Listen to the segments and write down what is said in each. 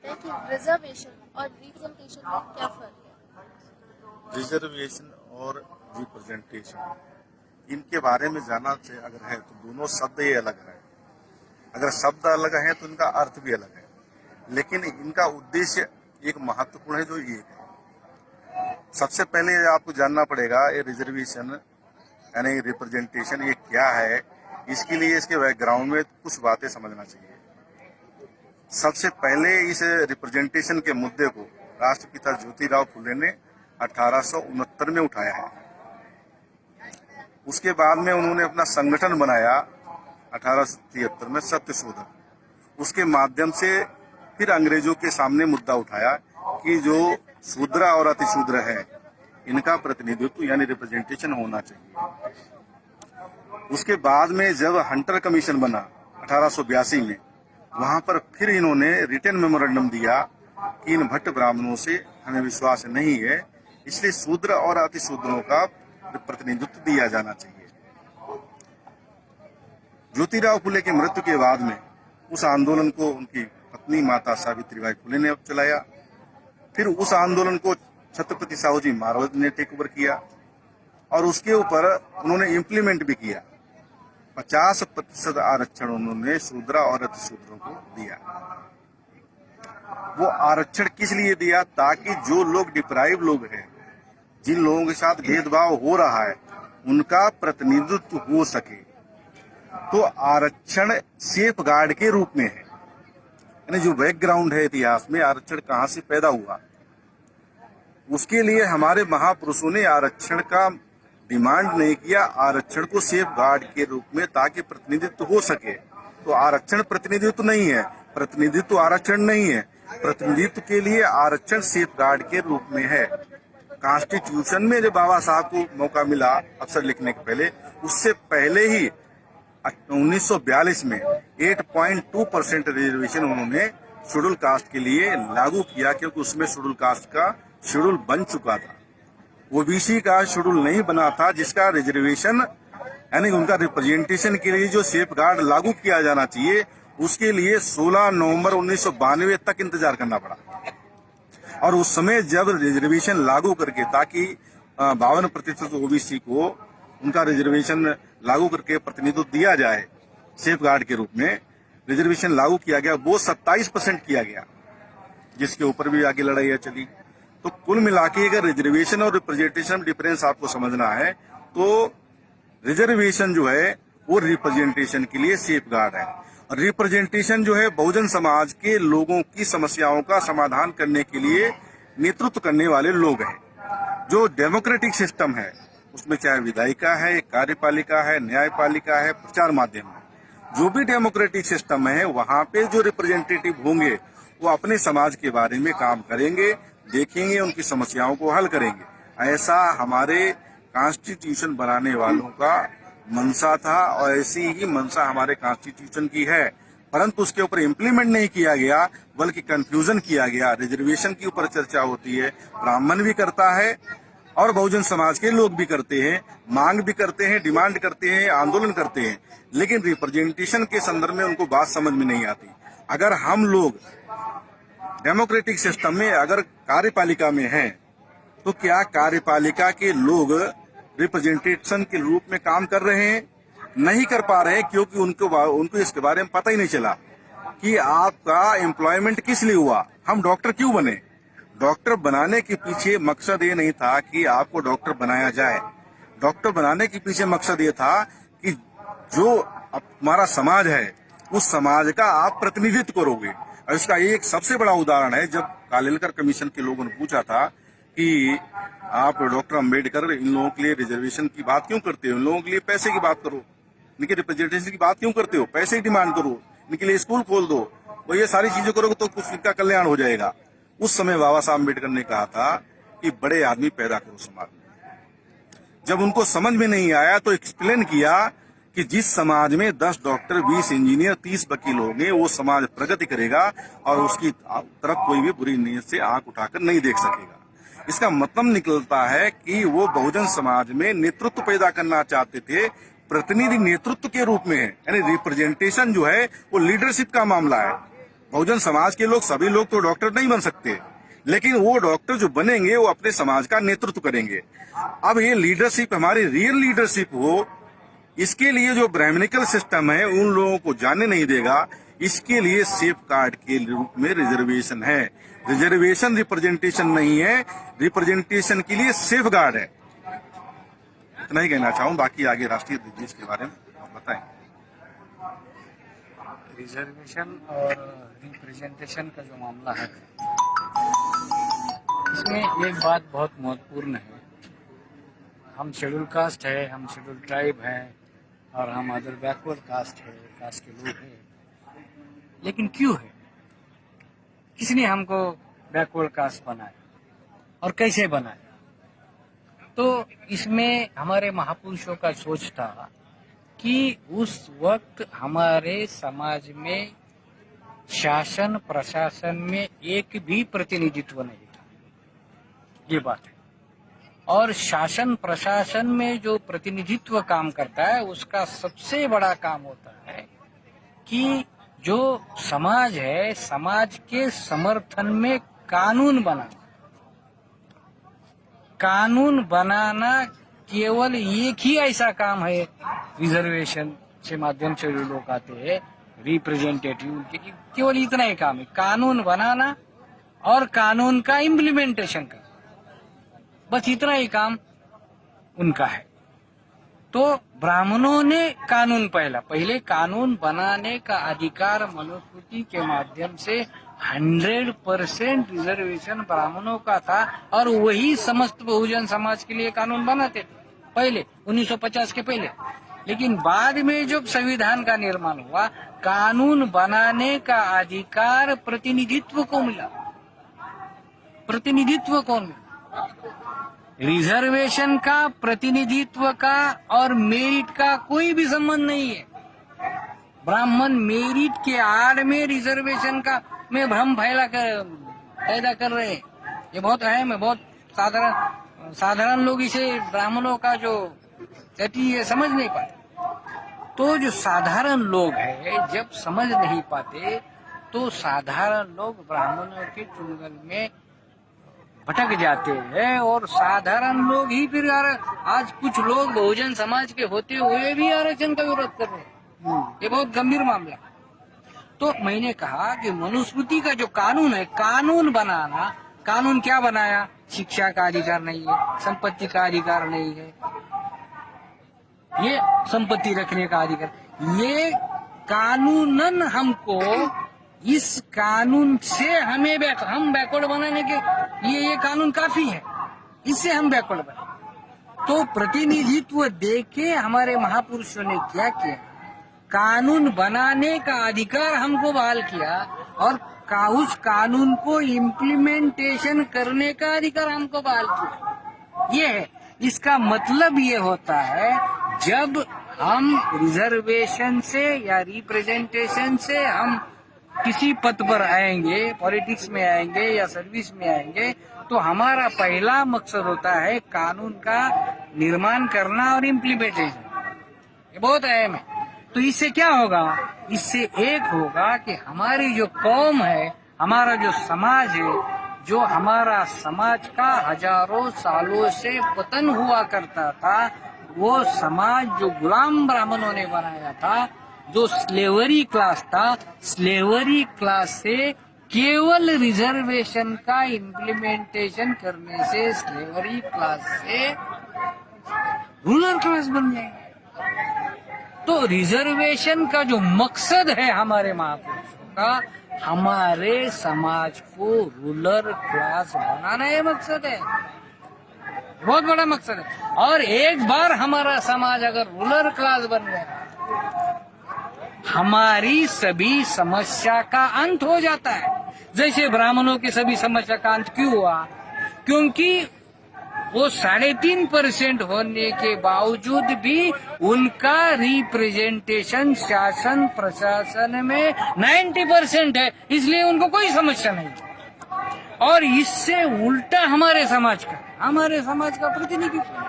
हैं कि रिजर्वेशन और रिप्रेजेंटेशन में क्या फर्क है? रिजर्वेशन और रिप्रेजेंटेशन इनके बारे में जानना चाहिए अगर है तो दोनों शब्द ही अलग है। अगर शब्द अलग है तो इनका अर्थ भी अलग है, लेकिन इनका उद्देश्य एक महत्वपूर्ण है जो ये है। सबसे पहले आपको जानना पड़ेगा ये रिजर्वेशन यानी रिप्रेजेंटेशन ये क्या है। इसके लिए इसके बैकग्राउंड में कुछ बातें समझना चाहिए। सबसे पहले इस रिप्रेजेंटेशन के मुद्दे को राष्ट्रपिता ज्योतिराव फुले ने 1869 में उठाया है। उसके बाद में उन्होंने अपना संगठन बनाया 1873 में सत्य शोधन। उसके माध्यम से फिर अंग्रेजों के सामने मुद्दा उठाया कि जो शूद्र और अतिशूद्र है इनका प्रतिनिधित्व यानी रिप्रेजेंटेशन होना चाहिए। उसके बाद में जब हंटर कमीशन बना 1882 में, वहां पर फिर इन्होंने रिटन मेमोरेंडम दिया कि इन भट्ट ब्राह्मणों से हमें विश्वास नहीं है, इसलिए शूद्र और अतिशूद्रों का प्रतिनिधित्व दिया जाना चाहिए। ज्योतिराव फुले की मृत्यु के बाद में उस आंदोलन को उनकी पत्नी माता सावित्रीबाई फुले ने चलाया। फिर उस आंदोलन को छत्रपति साहू जी महाराज ने टेक ओवर किया और उसके ऊपर उन्होंने इम्प्लीमेंट भी किया। 50% आरक्षण उन्होंने शूद्र और अतिशूद्रों को दिया। वो आरक्षण किस लिए दिया? ताकि जो लोग डिप्राइव लोग हैं, जिन लोगों के साथ भेदभाव हो रहा है, उनका प्रतिनिधित्व हो सके। तो आरक्षण सेफ गार्ड के रूप में है। यानी जो बैकग्राउंड है इतिहास में आरक्षण कहां से पैदा हुआ, उसके लिए हमारे महापुरुषों ने आरक्षण का डिमांड नहीं किया, आरक्षण को सेफ गार्ड के रूप में, ताकि प्रतिनिधित्व हो सके। तो आरक्षण प्रतिनिधित्व नहीं है, प्रतिनिधित्व आरक्षण नहीं है। प्रतिनिधित्व के लिए आरक्षण सेफ गार्ड के रूप में है। कॉन्स्टिट्यूशन में जब बाबा साहब को मौका मिला अक्सर लिखने के पहले, उससे पहले ही 1942 में 8.2% रिजर्वेशन उन्होंने शेड्यूल कास्ट के लिए लागू किया, क्योंकि उसमें शेड्यूल कास्ट का शेड्यूल बन चुका था। ओबीसी का शेड्यूल नहीं बना था, जिसका रिजर्वेशन यानी उनका रिप्रेजेंटेशन के लिए जो सेफ गार्ड लागू किया जाना चाहिए, उसके लिए 16 नवंबर 1992 तक इंतजार करना पड़ा। और उस समय जब रिजर्वेशन लागू करके, ताकि 52% ओबीसी को उनका रिजर्वेशन लागू करके प्रतिनिधित्व दिया जाए सेफ गार्ड के रूप में, रिजर्वेशन लागू किया गया, वो 27% किया गया, जिसके ऊपर भी आगे लड़ाइयां चली। तो कुल मिलाके अगर रिजर्वेशन और रिप्रेजेंटेशन डिफरेंस आपको समझना है, तो रिजर्वेशन जो है वो रिप्रेजेंटेशन के लिए सेफ गार्ड है, और रिप्रेजेंटेशन जो है बहुजन समाज के लोगों की समस्याओं का समाधान करने के लिए नेतृत्व करने वाले लोग हैं। जो डेमोक्रेटिक सिस्टम है उसमें चाहे विधायिका है, कार्यपालिका है, न्यायपालिका है, प्रचार माध्यम है, जो भी डेमोक्रेटिक सिस्टम है, वहां पे जो रिप्रेजेंटेटिव होंगे वो अपने समाज के बारे में काम करेंगे, देखेंगे, उनकी समस्याओं को हल करेंगे। ऐसा हमारे कॉन्स्टिट्यूशन बनाने वालों का मंशा था और ऐसी ही मंशा हमारे कॉन्स्टिट्यूशन की है, परंतु उसके ऊपर इम्प्लीमेंट नहीं किया गया, बल्कि कंफ्यूजन किया गया। रिजर्वेशन के ऊपर चर्चा होती है, ब्राह्मण भी करता है और बहुजन समाज के लोग भी करते हैं, मांग भी करते हैं, डिमांड करते हैं, आंदोलन करते हैं, लेकिन रिप्रेजेंटेशन के संदर्भ में उनको बात समझ में नहीं आती। अगर हम लोग डेमोक्रेटिक सिस्टम में अगर कार्यपालिका में हैं, तो क्या कार्यपालिका के लोग रिप्रेजेंटेशन के रूप में काम कर रहे हैं? नहीं कर पा रहे हैं, क्योंकि उनको इसके बारे में पता ही नहीं चला कि आपका एम्प्लॉयमेंट किस लिए हुआ, हम डॉक्टर क्यों बने। डॉक्टर बनाने के पीछे मकसद ये नहीं था कि आपको डॉक्टर बनाया जाए। डॉक्टर बनाने के पीछे मकसद ये था कि जो हमारा समाज है उस समाज का आप प्रतिनिधित्व करोगे। और इसका एक सबसे बड़ा उदाहरण है, जब कालेलकर कमीशन के लोगों ने पूछा था कि आप डॉक्टर अंबेडकर इन लोगों के लिए रिजर्वेशन की बात क्यों करते हो, इन लोगों के लिए पैसे की बात करो, इनके रिप्रेजेंटेशन की बात क्यों करते हो, पैसे की डिमांड करो, इनके लिए स्कूल खोल दो, और ये सारी चीजें करोगे तो कुछ इनका कल्याण हो जाएगा। उस समय बाबा साहब अम्बेडकर ने कहा था कि बड़े आदमी पैदा करो समाज में। जब उनको समझ में नहीं आया तो एक्सप्लेन किया कि जिस समाज में 10 डॉक्टर, 20 इंजीनियर, 30 वकील होंगे, वो समाज प्रगति करेगा और उसकी तरफ कोई भी बुरी नीयत से आंख उठाकर नहीं देख सकेगा। इसका मतलब निकलता है कि वो बहुजन समाज में नेतृत्व पैदा करना चाहते थे, प्रतिनिधि नेतृत्व के रूप में है, यानी रिप्रेजेंटेशन जो है वो लीडरशिप का मामला है। बहुजन समाज के लोग, सभी लोग तो डॉक्टर नहीं बन सकते, लेकिन वो डॉक्टर जो बनेंगे वो अपने समाज का नेतृत्व करेंगे। अब ये लीडरशिप हमारी रियल लीडरशिप हो, इसके लिए जो ब्राह्मणिकल सिस्टम है उन लोगों को जाने नहीं देगा। इसके लिए सेफ गार्ड के रूप में रिजर्वेशन है। रिजर्वेशन रिप्रेजेंटेशन नहीं है, रिप्रेजेंटेशन के लिए सेफ गार्ड है। इतना ही कहना चाहूँ, बाकी आगे राष्ट्रीय देश के बारे में आप बताएं। रिजर्वेशन और रिप्रेजेंटेशन का जो मामला है, इसमें एक बात बहुत महत्वपूर्ण है। हम शेड्यूल कास्ट है, हम शेड्यूल ट्राइब है और हम अदर बैकवर्ड कास्ट है, कास्ट के लोग हैं। लेकिन क्यों है? किसने हमको बैकवर्ड कास्ट बनाया और कैसे बनाया? तो इसमें हमारे महापुरुषों का सोच था कि उस वक्त हमारे समाज में शासन प्रशासन में एक भी प्रतिनिधित्व नहीं था, ये बात है। और शासन प्रशासन में जो प्रतिनिधित्व काम करता है, उसका सबसे बड़ा काम होता है कि जो समाज है, समाज के समर्थन में कानून बनाना। कानून बनाना केवल एक ही ऐसा काम है, रिजर्वेशन के माध्यम से जो लोग आते हैं रिप्रेजेंटेटिव, केवल इतना ही काम है, कानून बनाना और कानून का इम्प्लीमेंटेशन करना, बस इतना ही काम उनका है। तो ब्राह्मणों ने कानून पहले कानून बनाने का अधिकार मनुस्मृति के माध्यम से 100% रिजर्वेशन ब्राह्मणों का था और वही समस्त बहुजन समाज के लिए कानून बनाते थे पहले 1950 के पहले। लेकिन बाद में जब संविधान का निर्माण हुआ, कानून बनाने का अधिकार प्रतिनिधित्व को मिला। प्रतिनिधित्व कौन मिला? रिजर्वेशन का, प्रतिनिधित्व का और मेरिट का कोई भी संबंध नहीं है। ब्राह्मण मेरिट के आड़ में रिजर्वेशन का में भ्रम पैदा कर रहे हैं। ये बहुत अहम है, बहुत साधारण लोग इसे ब्राह्मणों का जो कहती है समझ नहीं पाते। तो जो साधारण लोग हैं जब समझ नहीं पाते, तो साधारण लोग ब्राह्मणों के चुंगल में भटक जाते हैं और साधारण लोग ही फिर आज कुछ लोग बहुजन समाज के होते हुए भी आरक्षण का विरोध कर रहे हैं। ये बहुत गंभीर मामला। तो मैंने कहा कि मनुस्मृति का जो कानून है, कानून बनाना, कानून क्या बनाया? शिक्षा का अधिकार नहीं है, संपत्ति का अधिकार नहीं है, ये संपत्ति रखने का अधिकार, ये कानूनन हमको इस कानून से हम बैकवर्ड बनाने के लिए ये कानून काफी है, इससे हम बैकवर्ड बने। तो प्रतिनिधित्व देके हमारे महापुरुषों ने क्या किया? कानून बनाने का अधिकार हमको बहाल किया और उस कानून को इम्प्लीमेंटेशन करने का अधिकार हमको बहाल किया। ये है, इसका मतलब ये होता है जब हम रिजर्वेशन से या रिप्रेजेंटेशन से हम किसी पद पर आएंगे, पॉलिटिक्स में आएंगे या सर्विस में आएंगे, तो हमारा पहला मकसद होता है कानून का निर्माण करना और इम्प्लीमेंटेशन। ये बहुत अहम है। तो इससे क्या होगा? इससे एक होगा कि हमारी जो कौम है, हमारा जो समाज है, जो हमारा समाज का हजारों सालों से पतन हुआ करता था, वो समाज जो गुलाम ब्राह्मणों ने बनाया था, जो स्लेवरी क्लास था, स्लेवरी क्लास से केवल रिजर्वेशन का इम्प्लीमेंटेशन करने से स्लेवरी क्लास से रूलर क्लास बन जाएगा। तो रिजर्वेशन का जो मकसद है हमारे महापुरुषों का, हमारे समाज को रूलर क्लास बनाना ये मकसद है, बहुत बड़ा मकसद है। और एक बार हमारा समाज अगर रूलर क्लास बन गया, हमारी सभी समस्या का अंत हो जाता है। जैसे ब्राह्मणों की सभी समस्या का अंत क्यों हुआ? क्योंकि वो 3.5% होने के बावजूद भी उनका रिप्रेजेंटेशन शासन प्रशासन में 90% है, इसलिए उनको कोई समस्या नहीं। और इससे उल्टा हमारे समाज का प्रतिनिधित्व नहीं।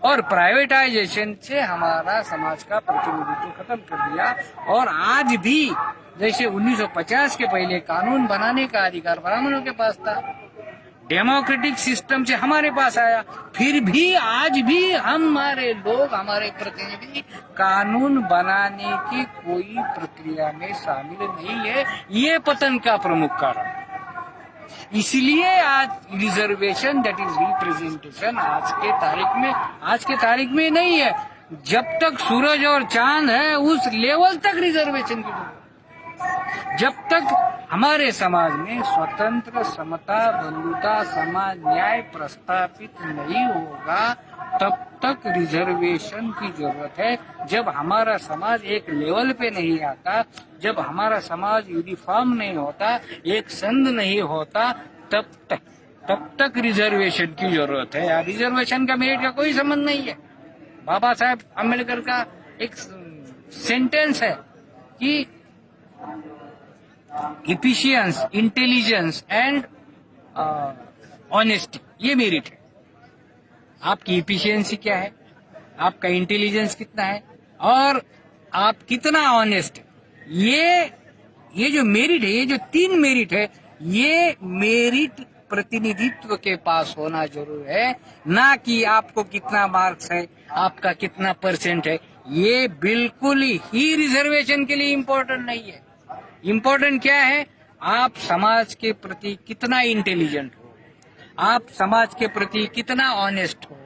और प्राइवेटाइजेशन से हमारा समाज का प्रतिनिधित्व खत्म कर दिया। और आज भी जैसे 1950 के पहले कानून बनाने का अधिकार ब्राह्मणों के पास था, डेमोक्रेटिक सिस्टम से हमारे पास आया, फिर भी आज भी हमारे लोग, हमारे प्रतिनिधि कानून बनाने की कोई प्रक्रिया में शामिल नहीं है। ये पतन का प्रमुख कारण। इसलिए आज रिजर्वेशन, दैट इज रिप्रेजेंटेशन, आज के तारीख में नहीं है। जब तक सूरज और चांद है उस लेवल तक रिजर्वेशन की जरूरत। जब तक हमारे समाज में स्वतंत्र, समता, बंधुता, समाज न्याय प्रस्तापित नहीं होगा, तब तक रिजर्वेशन की जरूरत है। जब हमारा समाज एक लेवल पे नहीं आता, जब हमारा समाज यूनिफॉर्म नहीं होता, एक संघ नहीं होता, तब तक रिजर्वेशन की जरूरत है। रिजर्वेशन का मेरिट का कोई संबंध नहीं है। बाबा साहेब अम्बेडकर का एक सेंटेंस है कि इफिशियंस, इंटेलिजेंस एंड ऑनेस्टी, ये मेरिट है। आपकी इफिशियंसी क्या है, आपका इंटेलिजेंस कितना है, और आप कितना ऑनेस्ट है, ये जो मेरिट है, ये जो 3 मेरिट है, ये मेरिट प्रतिनिधित्व के पास होना जरूर है, ना कि आपको कितना मार्क्स है, आपका कितना परसेंट है। ये बिल्कुल ही रिजर्वेशन के लिए इम्पोर्टेंट नहीं है। इम्पोर्टेंट क्या है, आप समाज के प्रति कितना इंटेलिजेंट हो, आप समाज के प्रति कितना ऑनेस्ट हो,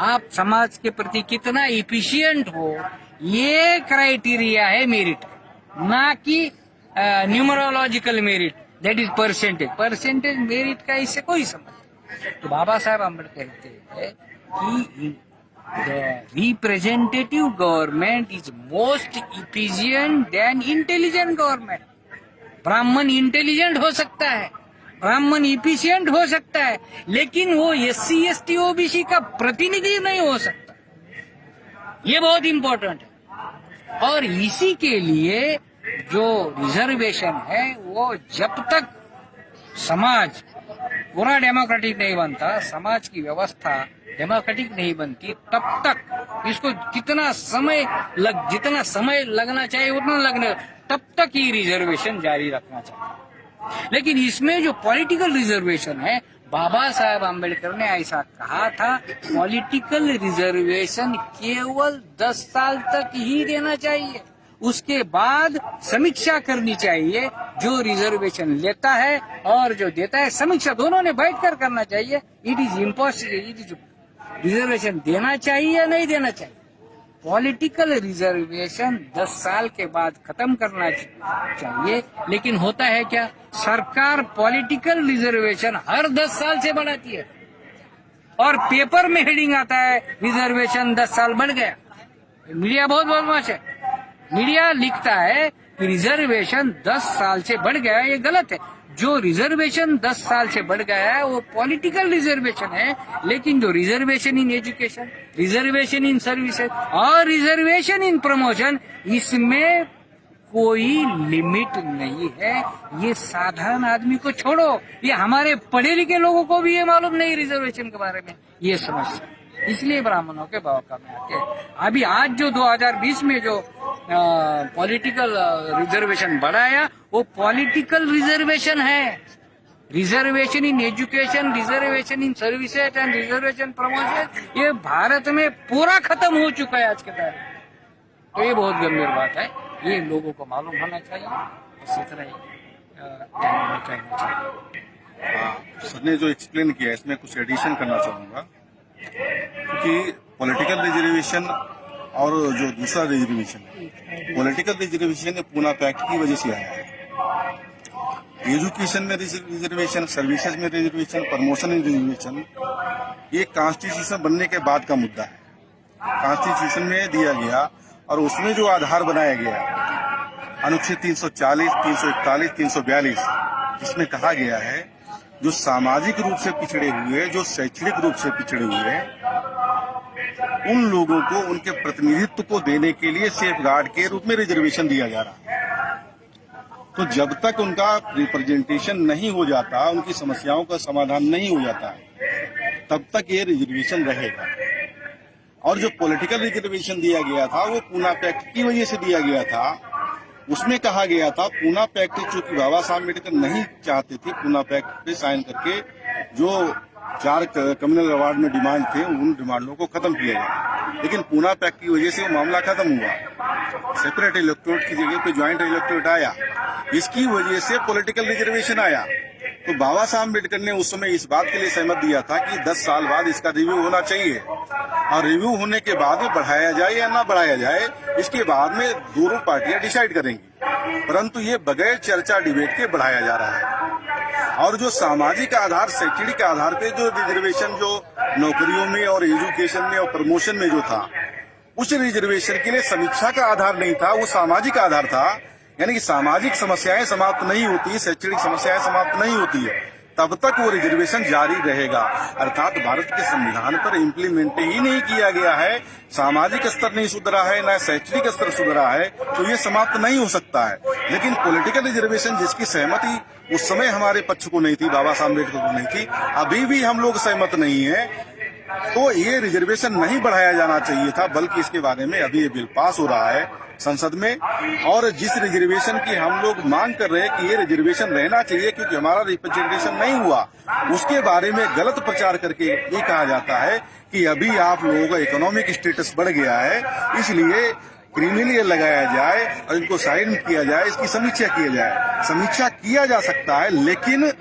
आप समाज के प्रति कितना इफिशिएंट हो। ये क्राइटेरिया है मेरिट, ना कि numerological merit, that is percentage merit का इससे कोई संबंध नहीं। तो बाबा साहेब अम्बेडकर कहते हैं कि representative government is most efficient then intelligent government. ब्राह्मण इंटेलिजेंट हो सकता है, ब्राह्मण इफिशिएंट हो सकता है, लेकिन वो SC ST OBC का प्रतिनिधि नहीं हो सकता। ये बहुत इंपॉर्टेंट है। और इसी के लिए जो रिजर्वेशन है, वो जब तक समाज पूरा डेमोक्रेटिक नहीं बनता, समाज की व्यवस्था डेमोक्रेटिक नहीं बनती, तब तक इसको जितना समय लगना चाहिए उतना लगने, तब तक ये रिजर्वेशन जारी रखना चाहिए। लेकिन इसमें जो पॉलिटिकल रिजर्वेशन है, बाबा साहेब आम्बेडकर ने ऐसा कहा था, पॉलिटिकल रिजर्वेशन केवल 10 साल तक ही देना चाहिए, उसके बाद समीक्षा करनी चाहिए। जो रिजर्वेशन लेता है और जो देता है, समीक्षा दोनों ने बैठकर करना चाहिए। इट इज इम्पॉसिबल, रिजर्वेशन देना चाहिए या नहीं देना चाहिए। पॉलिटिकल रिजर्वेशन 10 साल के बाद खत्म करना चाहिए, लेकिन होता है क्या, सरकार पॉलिटिकल रिजर्वेशन हर 10 साल से बढ़ाती है, और पेपर में हेडिंग आता है रिजर्वेशन 10 साल बढ़ गया। मीडिया बहुत बदमाश है, मीडिया लिखता है कि रिजर्वेशन 10 साल से बढ़ गया, ये गलत है। जो रिजर्वेशन 10 साल से बढ़ गया है वो पॉलिटिकल रिजर्वेशन है, लेकिन जो reservation in education, reservation in services और रिजर्वेशन इन प्रमोशन, इसमें कोई लिमिट नहीं है। ये साधारण आदमी को छोड़ो, ये हमारे पढ़े लिखे लोगों को भी ये मालूम नहीं रिजर्वेशन के बारे में, ये समस्या। इसलिए ब्राह्मणों के बहका में आके अभी आज जो 2020 में जो पॉलिटिकल रिजर्वेशन बढ़ाया, वो पॉलिटिकल रिजर्वेशन है। Reservation in education, reservation in services and reservation promotion, ये भारत में पूरा खत्म हो चुका है आज के तारीख में। तो ये बहुत गंभीर बात है, ये लोगों को मालूम होना चाहिए। इसी तरह कहना चाहिए। सर ने जो एक्सप्लेन किया, इसमें कुछ एडिशन करना चाहूंगा, क्योंकि पॉलिटिकल रिजर्वेशन और जो दूसरा रिजर्वेशन है, पॉलिटिकल रिजर्वेशन पूना पैक्ट की वजह से आया है। एजुकेशन में रिजर्वेशन, सर्विसेज में रिजर्वेशन, प्रमोशन में रिजर्वेशन, ये कॉन्स्टिट्यूशन बनने के बाद का मुद्दा है। कॉन्स्टिट्यूशन में दिया गया और उसमें जो आधार बनाया गया, अनुच्छेद 340, 341, 342, जिसमें कहा गया है जो सामाजिक रूप से पिछड़े हुए, जो शैक्षणिक रूप से पिछड़े हुए, उन लोगों को उनके प्रतिनिधित्व को देने के लिए सेफ गार्ड के रूप में रिजर्वेशन दिया जा रहा है। तो जब तक उनका रिप्रेजेंटेशन नहीं हो जाता, उनकी समस्याओं का समाधान नहीं हो जाता, तब तक ये रिजर्वेशन रहेगा। और जो पॉलिटिकल रिजर्वेशन दिया गया था, वो पूना पैक्ट की वजह से दिया गया था उसमें कहा गया था पूना पैक्ट, चूंकि बाबा साहब अम्बेडकर नहीं चाहते थे पूना पैक्ट पे साइन करके जो 4 कम्युनल अवार्ड में डिमांड थे उन डिमांडों को खत्म किया जाए, लेकिन पूना पैक्ट की वजह से वो मामला खत्म हुआ। सेपरेट इलेक्टोरेट की जगह पे ज्वाइंट इलेक्टोरेट आया, इसकी वजह से पॉलिटिकल रिजर्वेशन आया। तो बाबा साहब अम्बेडकर ने उस समय इस बात के लिए सहमत दिया था कि 10 साल बाद इसका रिव्यू होना चाहिए, और रिव्यू होने के बाद में बढ़ाया जाए या ना बढ़ाया जाए, इसके बाद में दोनों पार्टियां डिसाइड करेंगी। परंतु ये बगैर चर्चा डिबेट के बढ़ाया जा रहा है। और जो सामाजिक आधार, शैक्षणिक आधार पे जो रिजर्वेशन जो नौकरियों में और एजुकेशन में और प्रमोशन में जो था, उस रिजर्वेशन के लिए समीक्षा का आधार नहीं था, वो सामाजिक आधार था। यानी कि सामाजिक समस्याएं समाप्त नहीं होती, शैक्षणिक समस्याएं समाप्त नहीं होती है, तब तक वो रिजर्वेशन जारी रहेगा। अर्थात भारत के संविधान पर इम्प्लीमेंट ही नहीं किया गया है, सामाजिक स्तर नहीं सुधरा है, न शैक्षणिक स्तर सुधरा है, तो ये समाप्त नहीं हो सकता है। लेकिन पॉलिटिकल रिजर्वेशन जिसकी सहमति उस समय हमारे पक्ष को नहीं थी, बाबा साहब अम्बेडकर को नहीं थी, अभी भी हम लोग सहमत नहीं है, तो ये रिजर्वेशन नहीं बढ़ाया जाना चाहिए था, बल्कि इसके बारे में अभी ये बिल पास हो रहा है संसद में। और जिस रिजर्वेशन की हम लोग मांग कर रहे हैं कि ये रिजर्वेशन रहना चाहिए क्योंकि हमारा रिप्रेजेंटेशन नहीं हुआ, उसके बारे में गलत प्रचार करके ये कहा जाता है कि अभी आप लोगों का इकोनॉमिक स्टेटस बढ़ गया है, इसलिए क्रिमिनल लगाया जाए और इनको साइन किया जाए, इसकी समीक्षा किया जाए। समीक्षा किया जा सकता है, लेकिन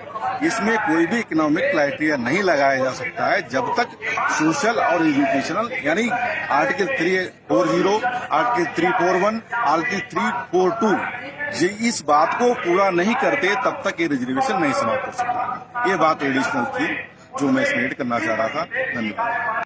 इसमें कोई भी इकोनॉमिक क्राइटेरिया नहीं लगाया जा सकता है जब तक सोशल और एजुकेशनल, यानी आर्टिकल 340, आर्टिकल 341, आर्टिकल 342 इस बात को पूरा नहीं करते तब तक ये रिजर्वेशन नहीं समाप्त हो सकता। ये बात एडिशनल थी जो मैं इसमें ऐड करना चाह रहा था। धन्यवाद।